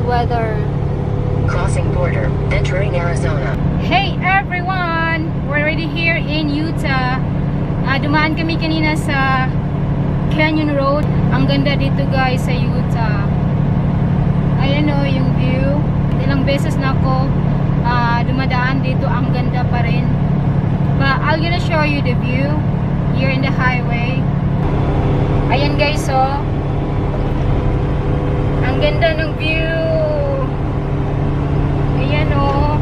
weather. Crossing border, entering Arizona. Hey everyone! We're already here in Utah. Dumaan kami kanina sa Canyon Road. Ang ganda dito guys sa Utah. Ayan o yung view. Ilang beses na ako dumadaan dito. Ang ganda pa rin. But I'm gonna show you the view here in the highway. Ayan guys oh. Ang ganda ng view. Ayan oh.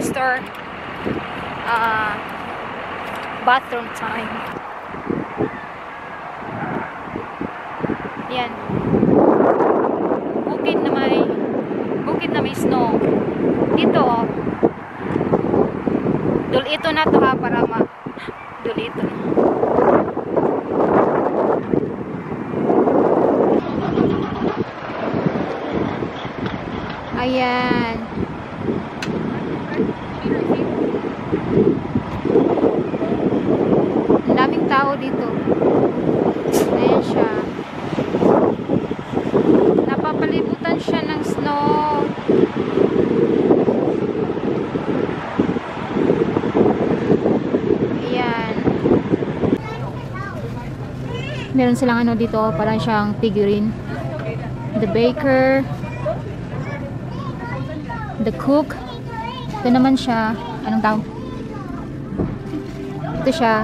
after bathroom time. Yan. Bukid na may snow. Dito oh. Dulito na to ha para dulito na. Ayan. Ang daming tao dito. Ayan siya. Napapalibutan siya ng snow. Ayan. Meron silang ano dito, parang siyang figurine. The baker. The cook. Ito naman siya. Anong tawag? Ito siya.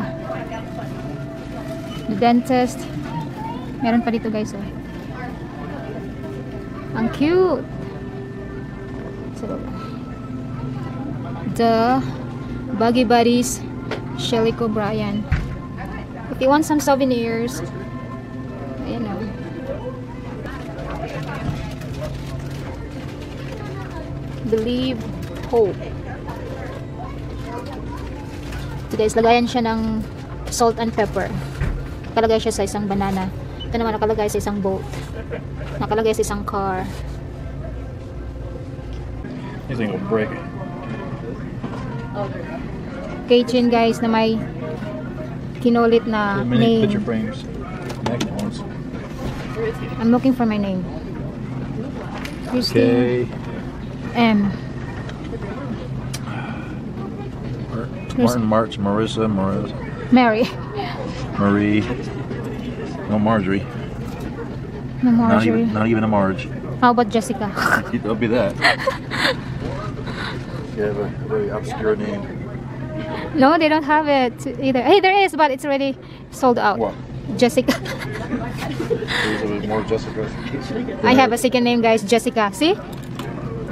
The dentist. Meron pa dito guys. Oh. Ang cute. So, the Buggy Buddies Shelly O'Brien. If you want some souvenirs, ayan o. Believe, hope. Ito guys, lagayan siya ng salt and pepper. Nakalagay siya sa isang banana. Ito naman nakalagay sa isang boat. Nakalagay sa isang car. This thing will break. Keychain guys na may kinulit na Mini name. picture frames. Magnet ones. I'm looking for my name. Christine. Okay. M. Martin, March, Marissa, Mary. Marie. No Marjorie. No Marjorie. Not even a Marge. How about Jessica? It'll be that. You have a very obscure name. No, they don't have it either. Hey, there is, but it's already sold out. What? Jessica. There's more Jessica. I have a second name, guys. Jessica. See?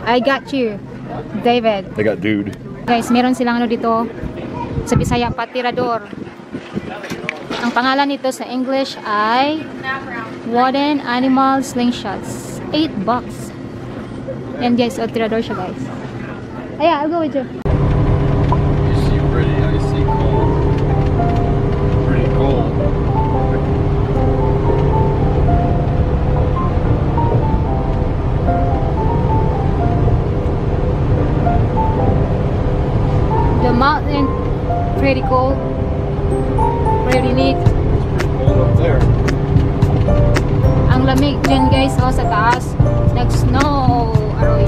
I got you. David. They got dude. Guys, meron silang ano dito sa Bisaya, patirador. Ang pangalan nito sa English ay Wooden Animal Slingshots. $8. And guys, tirador siya guys. Ayan, I'll go with you. You see pretty, I see cold. Pretty cold. The mountain, pretty cool. Pretty neat. Cold up there. Ang lamig dyan guys, oh, sa taas. Nag-snow. Aroy.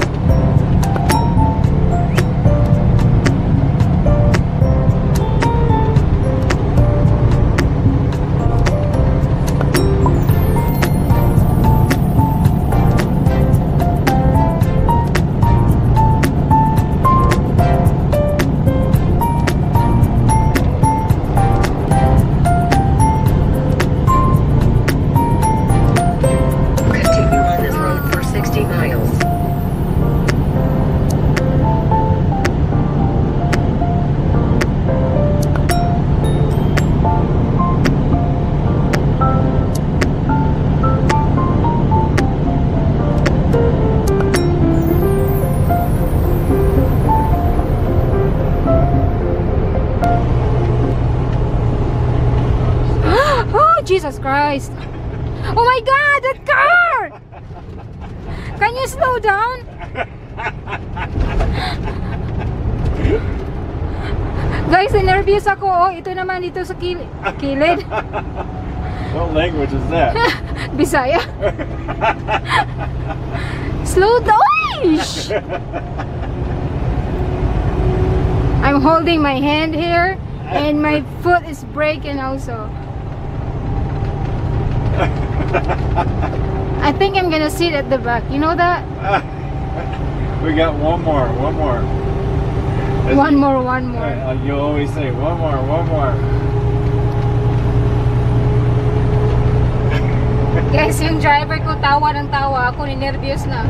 Continue on this road for 60 miles. Oh, Jesus Christ. Oh my God, that car! Can you slow down? Guys, nervous ako. Oh, ito naman dito sa kilid. What language is that? Bisaya. Slow down! Shh! I'm holding my hand here and my foot is breaking also. I think I'm gonna sit at the back. You know that? We got one more. One more. You always say one more. Guys, yung driver ko tawa ng tawa. Ako ninervyos na.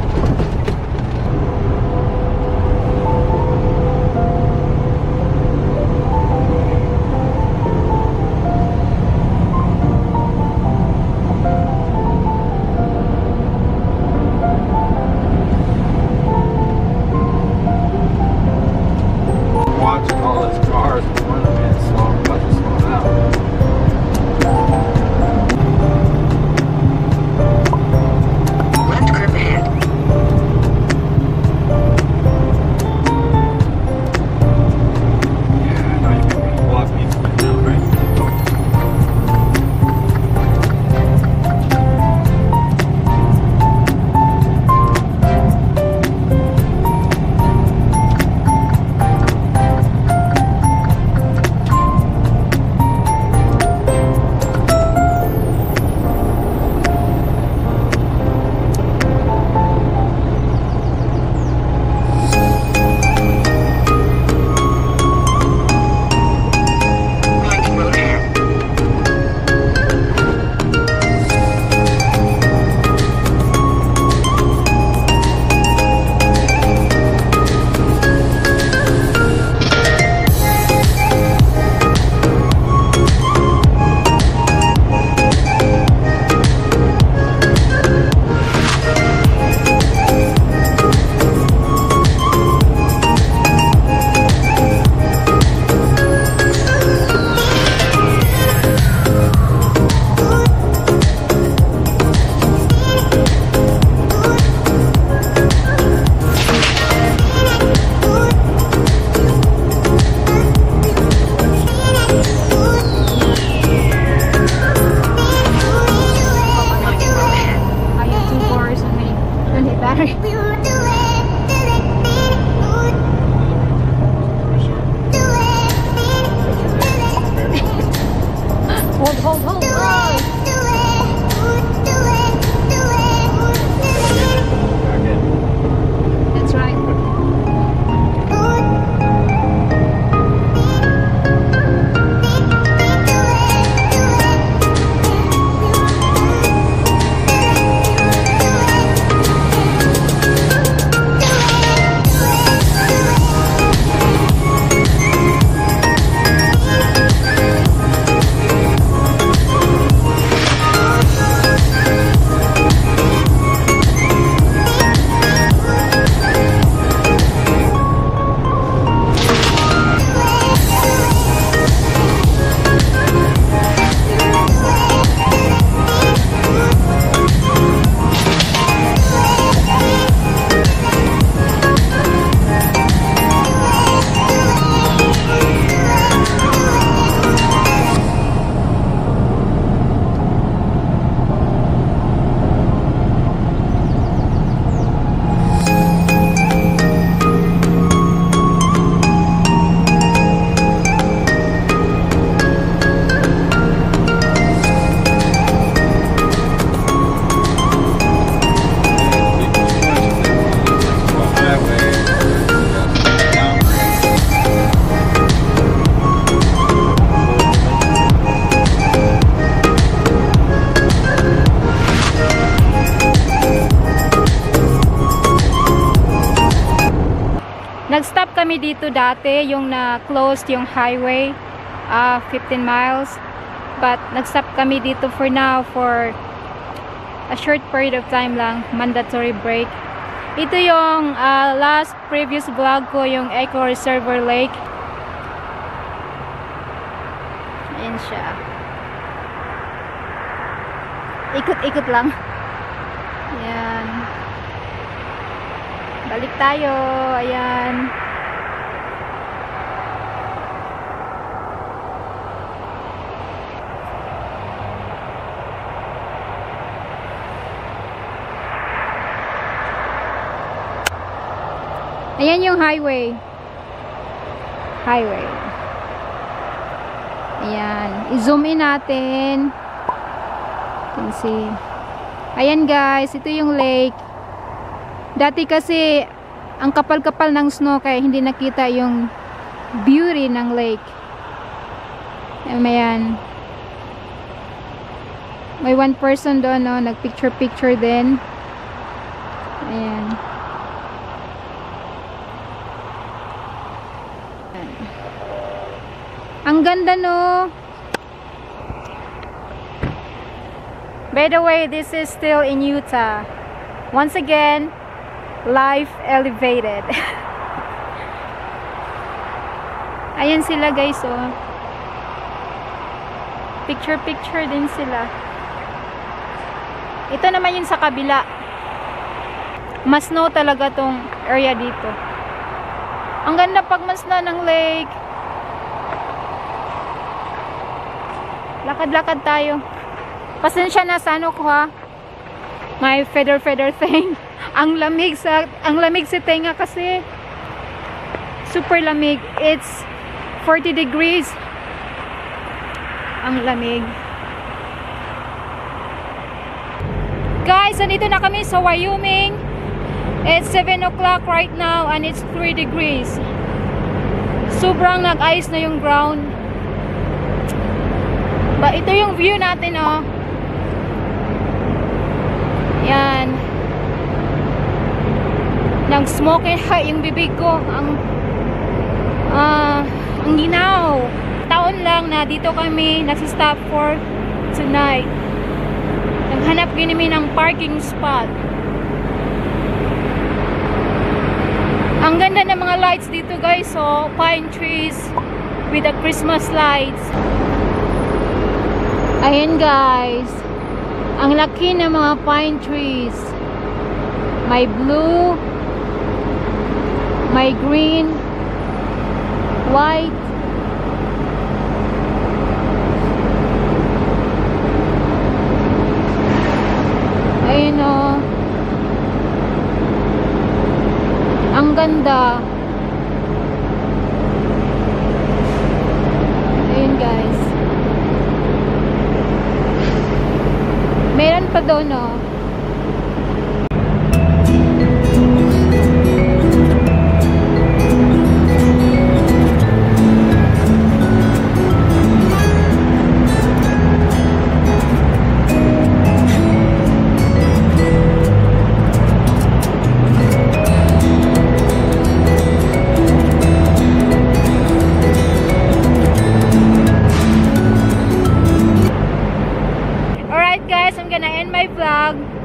That's right. Nag-stop kami dito dati, yung na-closed yung highway, 15 miles. But nag-stop kami dito for now for a short period of time lang, mandatory break. Ito yung last previous vlog ko, yung Echo Reservoir Lake. Ayan siya. Ikot-ikot lang. Ayan. Balik tayo. Ayan. Ayan yung highway. Highway. Ayan. I-zoom in natin. You can see. Ayan guys. Ito yung lake. Dati kasi ang kapal-kapal ng snow kaya hindi nakita yung beauty ng lake. Ayan. May one person doon, no, nagpicture-picture din. Ayan. Ang ganda, no? By the way, this is still in Utah. Once again, life elevated. Ayan sila guys, oh. Picture-picture din sila. Ito naman yung sa kabila. Mas snow talaga tong area dito. Ang ganda pag mas snow ng lake. Lakad-lakad tayo. Pasensya na sa ano ko ha. May feather thing. Ang lamig sa tenga kasi. Super lamig. It's 40 degrees. Ang lamig. Guys, andito na kami sa Wyoming. It's 7 o'clock right now and it's 3 degrees. Sobrang nag-ice na yung ground. But ito yung view natin, oh. Yan. Nag-smoke yung bibig ko. Ang ginaw. Taon lang na dito kami nagsistop for tonight. Naghanap kami ng parking spot. Ang ganda ng mga lights dito guys. So, pine trees with the Christmas lights. Ayan guys. Ang laki ng mga pine trees. May blue, may green, white. Ayun o. Ang ganda. Ayun guys. pa doon, oh.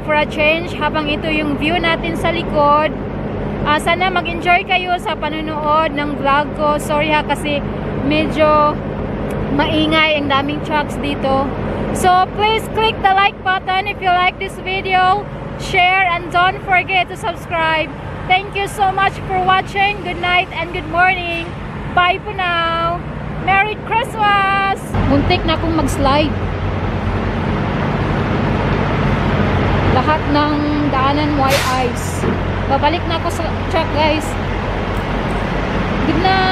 For a change, habang ito yung view natin sa likod. Sana mag-enjoy kayo sa panonood ng vlog ko. Sorry ha, kasi medyo maingay, ang daming trucks dito. So please click the like button if you like this video, share, and don't forget to subscribe. Thank you so much for watching. Good night and good morning. Bye for now. Merry Christmas! Muntik na akong mag-slide. Lahat ng daanan white ice. Babalik na ako sa truck, guys. Good night!